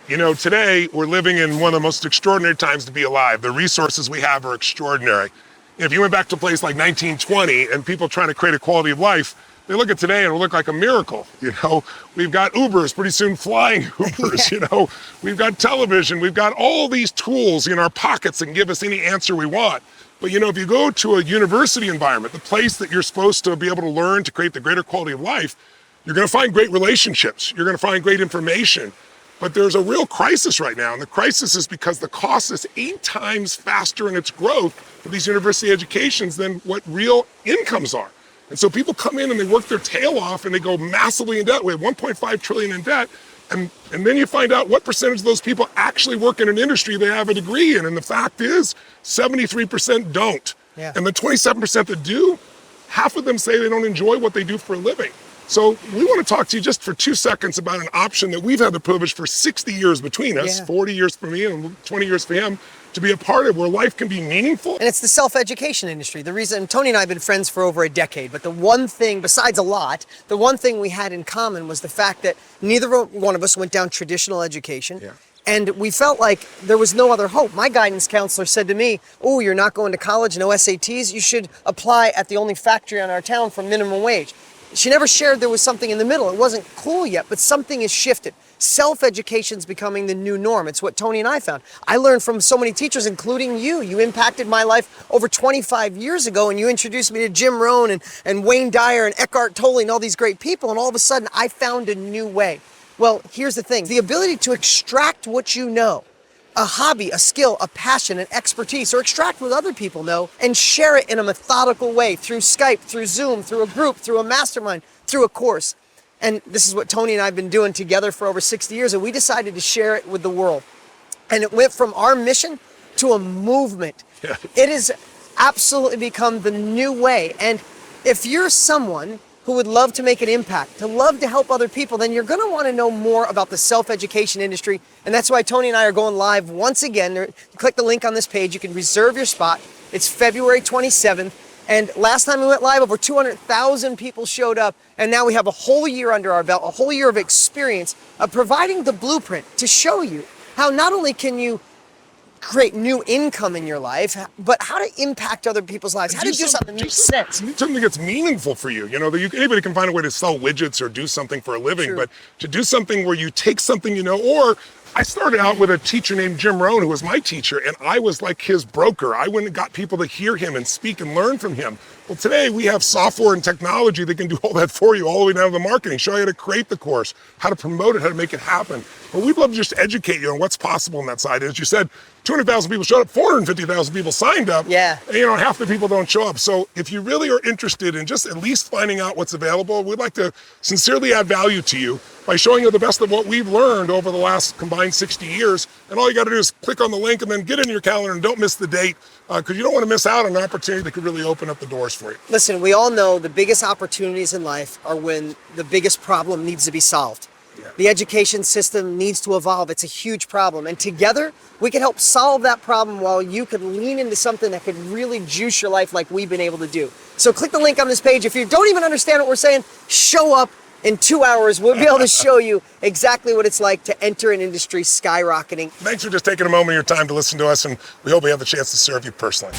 You know, today we're living in one of the most extraordinary times to be alive. The resources we have are extraordinary. If you went back to a place like 1920 and people trying to create a quality of life, they look at today and it'll look like a miracle. You know, we've got Ubers, pretty soon flying Ubers, you know, we've got television, we've got all these tools in our pockets that can give us any answer we want. But you know, if you go to a university environment, the place that you're supposed to be able to learn to create the greater quality of life, you're going to find great relationships, you're going to find great information. But there's a real crisis right now, and the crisis is because the cost is 8 times faster in its growth for these university educations than what real incomes are. And so people come in and they work their tail off and they go massively in debt. We have 1.5 trillion in debt. And then you find out what percentage of those people actually work in an industry they have a degree in. And the fact is 73% don't. Yeah. And the 27% that do, half of them say they don't enjoy what they do for a living. So we want to talk to you just for 2 seconds about an option that we've had the privilege for 60 years between us, 40 years for me and 20 years for him, to be a part of, where life can be meaningful. And it's the self-education industry. The reason, Tony and I have been friends for over a decade, but the one thing, besides a lot, the one thing we had in common was the fact that neither one of us went down traditional education. Yeah. And we felt like there was no other hope. My guidance counselor said to me, oh, you're not going to college, no SATs, you should apply at the only factory in our town for minimum wage. She never shared there was something in the middle. It wasn't cool yet, but something has shifted. Self-education's becoming the new norm. It's what Tony and I found. I learned from so many teachers, including you. You impacted my life over 25 years ago, and you introduced me to Jim Rohn and Wayne Dyer and Eckhart Tolle and all these great people, and all of a sudden I found a new way. Well, here's the thing. The ability to extract what you know, a hobby, a skill, a passion, an expertise, or extract what other people know and share it in a methodical way through Skype, through Zoom, through a group, through a mastermind, through a course. And this is what Tony and I have been doing together for over 60 years, and we decided to share it with the world. And it went from our mission to a movement. Yeah. It has absolutely become the new way. And if you're someone who would love to make an impact, to love to help other people, then you're gonna wanna know more about the self-education industry. And that's why Tony and I are going live once again. Click the link on this page, you can reserve your spot. It's February 27th. And last time we went live, over 200,000 people showed up. And now we have a whole year under our belt, a whole year of experience of providing the blueprint to show you how not only can you create new income in your life, but how to impact other people's lives, how to do something that makes sense. Something that's meaningful for you. You know, anybody can find a way to sell widgets or do something for a living, True. but to do something where you take something you know, or I started out with a teacher named Jim Rohn, who was my teacher, and I was like his broker. I went and got people to hear him and speak and learn from him. Well, today we have software and technology that can do all that for you, all the way down to the marketing, show you how to create the course, how to promote it, how to make it happen. But we'd love to just educate you on what's possible on that side. As you said, 200,000 people showed up, 450,000 people signed up. Yeah. And, you know, half the people don't show up. So if you really are interested in just at least finding out what's available, we'd like to sincerely add value to you by showing you the best of what we've learned over the last combined 60 years. And all you got to do is click on the link and then get in your calendar and don't miss the date, because you don't want to miss out on an opportunity that could really open up the doors for you. Listen, we all know the biggest opportunities in life are when the biggest problem needs to be solved. Yeah. The education system needs to evolve. It's a huge problem. And together, we can help solve that problem while you could lean into something that could really juice your life like we've been able to do. So click the link on this page. If you don't even understand what we're saying, show up. In 2 hours, we'll be able to show you exactly what it's like to enter an industry skyrocketing. Thanks for just taking a moment of your time to listen to us, and we hope we have the chance to serve you personally.